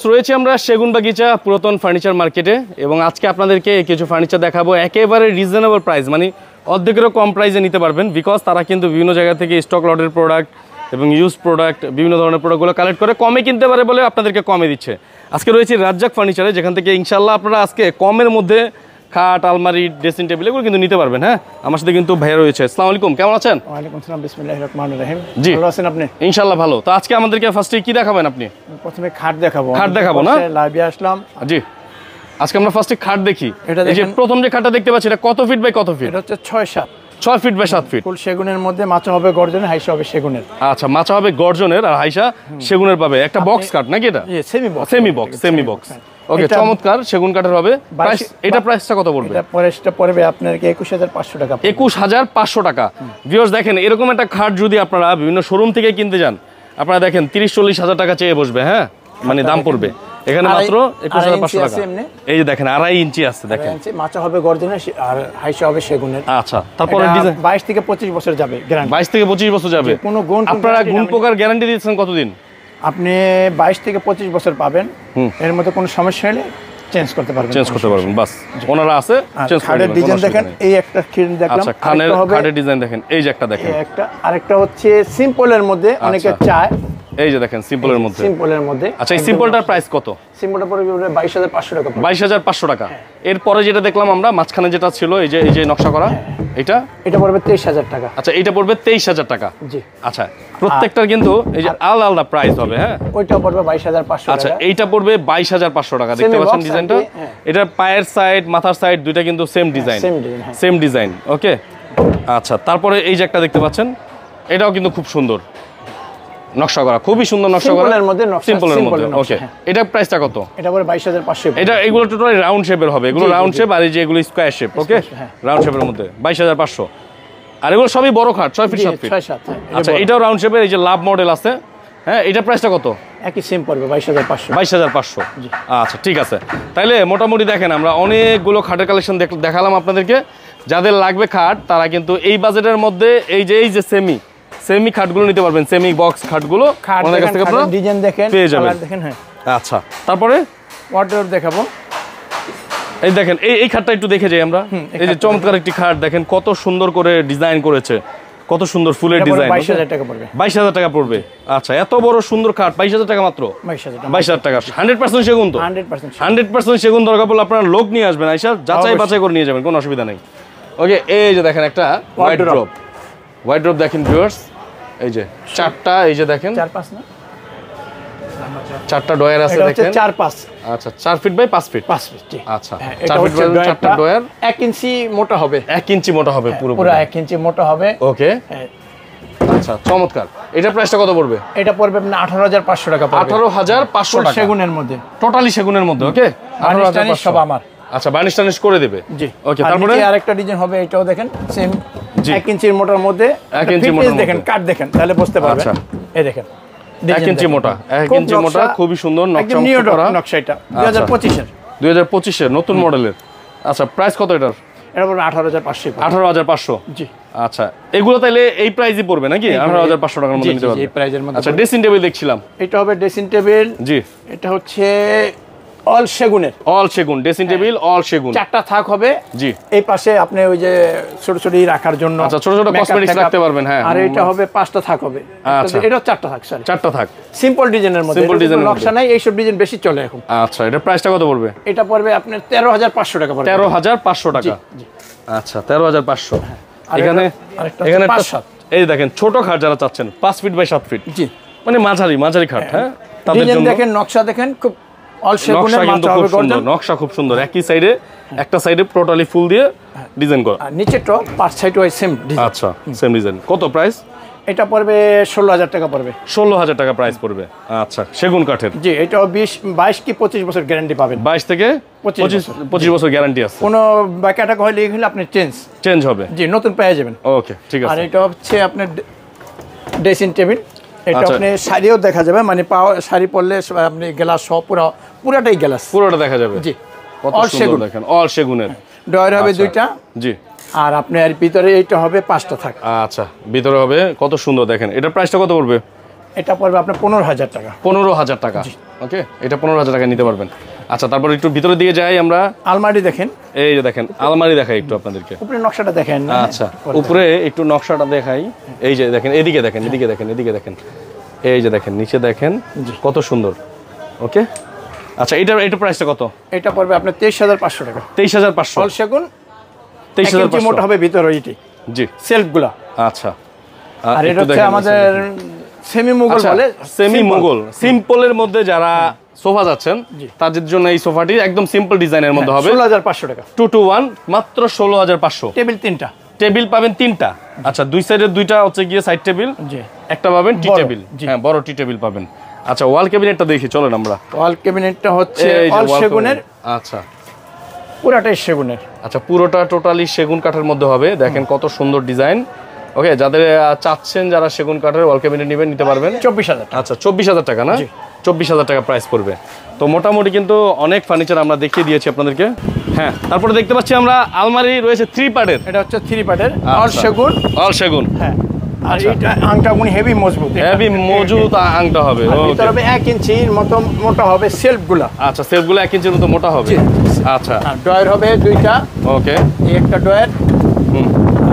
রয়েছে আমরা সেগুনবাগিচা পুরাতন ফার্নিচার মার্কেটে এবং আজকে আপনাদেরকে কিছু ফার্নিচার দেখাবো একেবারে রিজনেবল প্রাইস, মানে অর্ধেকেরও কম প্রাইসে নিতে পারবেন। বিকজ তারা কিন্তু বিভিন্ন জায়গা থেকে স্টক লটের প্রোডাক্ট এবং ইউজ প্রোডাক্ট বিভিন্ন ধরনের প্রোডাক্টগুলো কালেক্ট করে কমে কিনতে পারে বলে আপনাদেরকে কমে দিচ্ছে। আজকে রয়েছে রাজ্জাক ফার্নিচারে, যেখান থেকে ইনশাল্লাহ আপনারা আজকে কমের মধ্যে খাট, আলমারি, ড্রেসিং টেবিল এগুলো কিন্তু নিতে পারবেন। হ্যাঁ, আমার সাথে কিন্তু ভাইয়া রয়েছে। আসসালামু আলাইকুম, কেমন আছেন? ওয়ালাইকুম আসসালাম, বিসমিল্লাহির রহমানির রহিম। জি, ভালো আছেন আপনি? ইনশাআল্লাহ ভালো। তো আজকে আমাদেরকে ফার্স্টে কি দেখাবেন আপনি? প্রথমে খাট দেখাবো। খাট দেখাবো না? লাইভে আসলাম। জি, আজকে আমরা ফার্স্টে খাট দেখি। এই যে প্রথম যে খাটটা দেখতে পাচ্ছি, এটা কত ফিট বাই কত ফিট? এটা হচ্ছে 6-7 6 ফিট বাই 7 ফিট। ফুল সেগুনের মধ্যে, মাচা হবে গর্জনের, হাইসা হবে সেগুনের। আচ্ছা, মাচা হবে গর্জনের আর হাইসা সেগুনের পাবে। একটা বক্স কাট নাকি এটা? Semi box. ওকে, চমৎকার সেগুন কাঠের হবে। প্রাইস, এটা প্রাইসটা কত পড়বে? এটা প্রাইসটা পড়বে আপনার 21500 টাকা। 21500 টাকা। ভিউয়ার্স দেখেন, এরকম একটা খাট যদি আপনারা বিভিন্ন শোরুম থেকে কিনতে যান, আপনারা দেখেন 30-40 হাজার টাকা চেয়ে বসবে। হ্যাঁ, মানে দাম পড়বে। এখানে মাত্র 21500 টাকা। এই যে দেখেন 2.5 ইঞ্চি আছে, দেখেন মাচা হবে গর্জনের আর হাইসা হবে সেগুনের। আচ্ছা, তারপরে ডিজাইন 22 থেকে 25 বছর যাবে গ্যারান্টি। 22 থেকে 25 বছর যাবে। কোনো গুণ, আপনারা গুণ পোকার গ্যারান্টি দিচ্ছেন কতদিন? আপনি 22 থেকে 25 বছর পাবেন। এর মধ্যে কোনো সমস্যা হলে চেঞ্জ করতে পারবেন। বাস, ওনারা আছে চেঞ্জ করে দিবেন। ডিজাইন দেখেন, এই একটা খিন দেখলাম। আচ্ছা, খাটের ডিজাইন দেখেন, এই যে একটা দেখেন, একটা আরেকটা হচ্ছে সিম্পলের মধ্যে অনেকে চায়। এই যে দেখেন সিম্পলের মধ্যে। আচ্ছা, এই সিম্পলটার প্রাইস কত? সিম্পলটা পড়বে 22500 টাকা। 22500 টাকা। এরপরে যেটা দেখলাম আমরা মাঝখানে যেটা ছিল, এই যে নকশা করা, এটা পড়বে 23000 টাকা। আচ্ছা, এটা পড়বে 23000 টাকা। জি। আচ্ছা, প্রত্যেকটার কিন্তু এই যে আলাদা আলাদা প্রাইস হবে। হ্যাঁ, ওইটা পড়বে 22500 টাকা। আচ্ছা, এইটা পড়বে 22500 টাকা। দেখতে পাচ্ছেন ডিজাইনটা? এটার পায়ের সাইড, মাথার সাইড দুইটা কিন্তু সেম ডিজাইন। ওকে, আচ্ছা, তারপরে এই যে একটা দেখতে পাচ্ছেন, এটাও কিন্তু খুব সুন্দর নকশা করা, খুবই সুন্দর নকশা করা, সিম্পলের মধ্যে। ওকে, এটা প্রাইসটা কত? এটা পড়বে 22500। এটা এগুলো টোটালি রাউন্ড শেপের হবে, এগুলো রাউন্ড শেপ, আর এই যে এগুলো স্কয়ার শেপ। ওকে, রাউন্ড শেপের মধ্যে 22500। আর এগুলো সবই বড় খাট, 6 ফিট 7 ফিট। আচ্ছা, এটাও রাউন্ড শেপের, এই যে লাভ মডেল আছে। হ্যাঁ, এটা প্রাইসটা কত? একই সেম পড়বে 22500। 22500। আচ্ছা, ঠিক আছে। তাইলে মোটামুটি দেখেন আমরা অনেকগুলো খাটের কালেকশন দেখালাম আপনাদেরকে। যাদের লাগবে খাট, তারা কিন্তু এই বাজেটের মধ্যে এই যে সেমি খাটগুলো নিতে পারবেন। সেমি বক্স খাটগুলো আমাদের কাছ থেকে আপনারা ডিজাইন দেখেন, কালার দেখেন। হ্যাঁ, আচ্ছা, তারপরে ওয়ার্ডরোব দেখাবো। এই দেখেন, এই খাটটা একটু দেখে যাই আমরা। এই যে চমৎকার একটি খাট দেখেন, কত সুন্দর করে ডিজাইন করেছে, কত সুন্দর ফুলের ডিজাইন। 22000 টাকা পড়বে। 22000 টাকা পড়বে। আচ্ছা, এত বড় সুন্দর খাট 22000 টাকা মাত্র। 22000 টাকা। 100% সেগুন তো? 100% সেগুন। দরকার পড়লে আপনারা লোক নিয়ে আসবেন, আইসা যাচাই বাছাই করে নিয়ে যাবেন, কোনো অসুবিধা নেই। ওকে, এই যে দেখেন একটা ওয়ার্ডরোব দেখেন ভিউয়ার্স। এই যে চারটা, এই যে দেখেন 4-5 না, চারটা ডয়ার আছে দেখেন। 4-5। আচ্ছা, 4 ফিট বাই 5 ফিট। 5 ফিট। আচ্ছা, 4 ফিট বাই চারটা ডয়ার, 1 ইঞ্চি মোটা হবে। 1 ইঞ্চি মোটা হবে, পুরো 1 ইঞ্চি মোটা হবে। ওকে, আচ্ছা, চমৎকার। এটা প্রাইসটা কত পড়বে? এটা পড়বে আপনার 18500 টাকা পড়বে। 18500 টাকা সেগুনের মধ্যে, টোটালি সেগুনের মধ্যে। ওকে, 18500 সব আমার। আচ্ছা, বার্নিশ টার্নিশ করে দেবে। জি। ওকে, তারপরে আরেকটা ডিজাইন হবে, এটাও দেখেন সেম 1 ইঞ্চির মোটার মধ্যে। 1 ইঞ্চি মোটা দেখেন, কাট দেখেন, তাহলে বুঝতে পারবেন। এই দেখেন 1 ইঞ্চি মোটা, 1 ইঞ্চি মোটা, খুবই সুন্দর নকশা করা। নকশা এটা 2025 এর নতুন মডেলের। আচ্ছা, প্রাইস কত এটার? এটা পড়বে 18500। 18500। জি। আচ্ছা, এগুলো তাইলে এই প্রাইসই পড়বে নাকি? 18500 টাকার মধ্যে নিতে পারবেন। এই প্রাইজের মধ্যে। আচ্ছা, ড্রেসিং টেবিল দেখছিলাম, এটা হবে ড্রেসিং টেবিল। জি। এটা হচ্ছে অল সেগুনের। অল সেগুন ড্রেসিং টেবিল, অল সেগুন। 4টা থাক হবে। জি। এই পাশে আপনি ওই যে ছোট ছোট রাখার জন্য, আচ্ছা, ছোট ছোট কসমেটিক্স রাখতে পারবেন। হ্যাঁ, আর এটা হবে 5টা থাক হবে। আচ্ছা, এটা 4টা থাক, সরি 4টা থাক। সিম্পল ডিজাইনের মধ্যে, সিম্পল ডিজাইনের নকশা নাই, এইসব ডিজাইন বেশি চলে এখন। আচ্ছা, এটা প্রাইসটা কত পড়বে? এটা পড়বে আপনার 13500 টাকা পড়বে। 13500 টাকা। আচ্ছা, 13500। এখানে এই দেখেন ছোট খাট যারা চাচ্ছেন 5 ফিট বাই 7 ফিট। জি, মানে মাঝারি খাট। হ্যাঁ, তাদের জন্য দেখেন, নকশা দেখেন, খুব অল সেগুনের, নকশা খুব সুন্দর। একই সাইডে, একটা সাইডে টোটালি ফুল দিয়ে ডিজাইন করা, আর নিচেটা পাঁচ সাইড ওই সেম ডিজাইন। আচ্ছা, সেম ডিজাইন। কত প্রাইস? এটা পড়বে 16000 টাকা পড়বে। 16000 টাকা প্রাইস পড়বে। আচ্ছা, সেগুন কাঠের। জি, এটাও 22 কি 25 বছর গ্যারান্টি পাবেন। 22 থেকে 25 বছর গ্যারান্টি আছে। কোনো বাকাটা হলে এগুলো আপনি চেঞ্জ হবে। জি, নতুন পেয়ে যাবেন। ওকে, ঠিক আছে। আর এটা হচ্ছে আপনার ড্রেসিং টেবিল। এটা আপনি শাড়িও দেখা যাবে, মানে শাড়ি পরলে আপনি গ্লাস সহ পুরাটাই গ্লাস, পুরোটা দেখা যাবে। জি, কত সুন্দর দেখেন, অল সেগুনের। ডয়ার হবে 2টা। জি। আর আপনার ভিতরে এইটা হবে 5টা থাক। আচ্ছা, ভিতরে হবে, কত সুন্দর দেখেন। এটা প্রাইসটা কত পড়বে? এটা পড়বে আপনার 15000 টাকা। 15000 টাকা। ওকে, এটা 15,000 টাকা নিতে পারবেন। আচ্ছা, তারপর একটু ভিতরে দিয়ে যাই আমরা। আলমারি দেখেন, এই যে দেখেন আলমারি দেখাই একটু আপনাদেরকে। উপরে নকশাটা দেখেন। আচ্ছা, উপরে একটু নকশাটা দেখাই। এই যে দেখেন, এদিকে দেখেন, এদিকে দেখেন, এদিকে দেখেন, এই যে দেখেন, নিচে দেখেন কত সুন্দর। ওকে, আচ্ছা, এটা প্রাইসটা কত? এটা পড়বে আপনার 23,500 টাকা। 23,500 হল সেগুন, 23,500 মোটা হবে ভিতরে এইটি। জি, সেলফগুলা। আচ্ছা, আর এটা হচ্ছে আমাদের সেমি মুঘল বলে। সেমি মুঘল সিম্পলের মধ্যে যারা সোফা যাচ্ছেন তাদের জন্য এই সোফাটি একদম সিম্পল ডিজাইনের মধ্যে হবে। 16,500 টাকা। 2 to 1 মাত্র 16,500। টেবিল 3টা। টেবিল পাবেন 3টা। আচ্ছা, দুই সাইডের 2টা হচ্ছে গিয়ে সাইড টেবিল, একটা পাবেন টি টেবিল। হ্যাঁ, বড় টি টেবিল পাবেন। আচ্ছা, ওয়াল ক্যাবিনেটটা দেখি চলেন আমরা। ওয়াল ক্যাবিনেটটা হচ্ছে অল সেগুনের। আচ্ছা, পুরোটাই সেগুনের। আচ্ছা, পুরোটা টোটালি সেগুন কাঠের মধ্যে হবে। দেখেন কত সুন্দর ডিজাইন। ওকে, যাদের চাচ্ছেন যারা সেগুন কাঠের ওয়াল ক্যাবিনেট নেবেন নিতে পারবেন। 24,000। আচ্ছা, 24,000 টাকা না? 24,000 টাকা প্রাইস পড়বে। তো মোটামুটি কিন্তু অনেক ফার্নিচার আমরা দেখিয়ে দিয়েছি আপনাদেরকে। হ্যাঁ, তারপরে দেখতে পাচ্ছি আমরা আলমারি রয়েছে 3 পার্টের। এটা হচ্ছে 3 পার্টের অল সেগুন। অল সেগুন, হ্যাঁ। আর এটা আংটা গুণ হেভি মজবুত। হেভি মজবুত আংটা হবে। ওকে, তবে 1 ইঞ্চির মতো মোটা হবে সেলফগুলো। আচ্ছা, সেলফগুলো 1 ইঞ্চির মতো মোটা হবে। আচ্ছা, আর ডয়ার হবে 2টা। ওকে, এই একটা ডয়ার।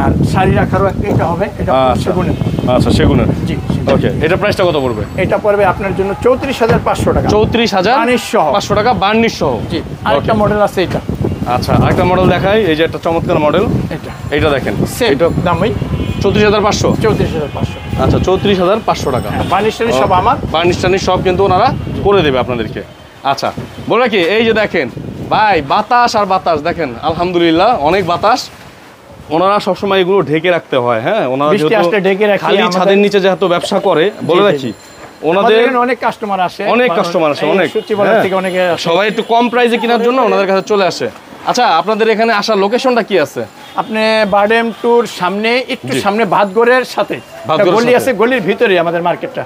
আর শাড়ি রাখারও একটা হবে। এটা সেগুনের। আচ্ছা, সেগুনের। জি, ওকে, এটা প্রাইসটা কত পড়বে? এটা পড়বে আপনার জন্য 34,500 টাকা। 34,500 টাকা বার্নিশ সহ। জি, আরেকটা মডেল আছে এটা। আচ্ছা, আরেকটা মডেল দেখাই। এই যে একটা চমৎকার মডেল, এটা দেখেন। এটা দাম ওই 34,500। 34,500। আচ্ছা, 34,500 টাকা। বার্নিশ সব আমার। বার্নিশ টার্নিশ সব কিন্তু ওনারা করে দেবে আপনাদেরকে। আচ্ছা, বলে রাখি, এই যে দেখেন ভাই, বাতাস আর বাতাস দেখেন, আলহামদুলিল্লাহ অনেক বাতাস। ওনারা সবসময় এগুলো ঢেকে রাখতে হয়। হ্যাঁ, ওনারা খালি ছাদের নিচে যেহেতু ব্যবসা করে, বলে রাখি ওনাদের অনেক কাস্টমার আসে। অনেক কাস্টমার আসে, অনেক সবাই একটু কম প্রাইসে কেনার জন্য ওনাদের কাছে চলে আসে। আচ্ছা, আপনাদের এখানে আসার লোকেশনটা কি আছে? আপনি বারডেম টুর সামনে, একটু সামনে ভাতগড়ের সাথে গলি আছে, গলির ভিতরে আমাদের মার্কেটটা।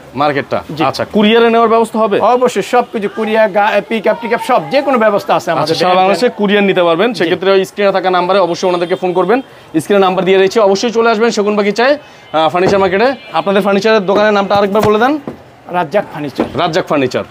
আচ্ছা, কুরিয়ারে নেওয়ার ব্যবস্থা হবে? অবশ্যই, সবকিছু কুরিয়ার, পিকআপ টিকআপ সব যে কোনো ব্যবস্থা আছে আমাদের। সারা বাংলাদেশে কুরিয়ার নিতে পারবেন। সেক্ষেত্রে ওই স্ক্রিনে থাকা নাম্বারে অবশ্যই ওনাদেরকে ফোন করবেন। স্ক্রিনে নাম্বার দিয়ে রয়েছে, অবশ্যই চলে আসবেন সেগুনবাগিচায় ফার্নিচার মার্কেটে। আপনাদের ফার্নিচারের দোকানের নামটা আরেকবার বলে দেন। রাজ্জাক ফার্নিচার। রাজ্জাক ফার্নিচার।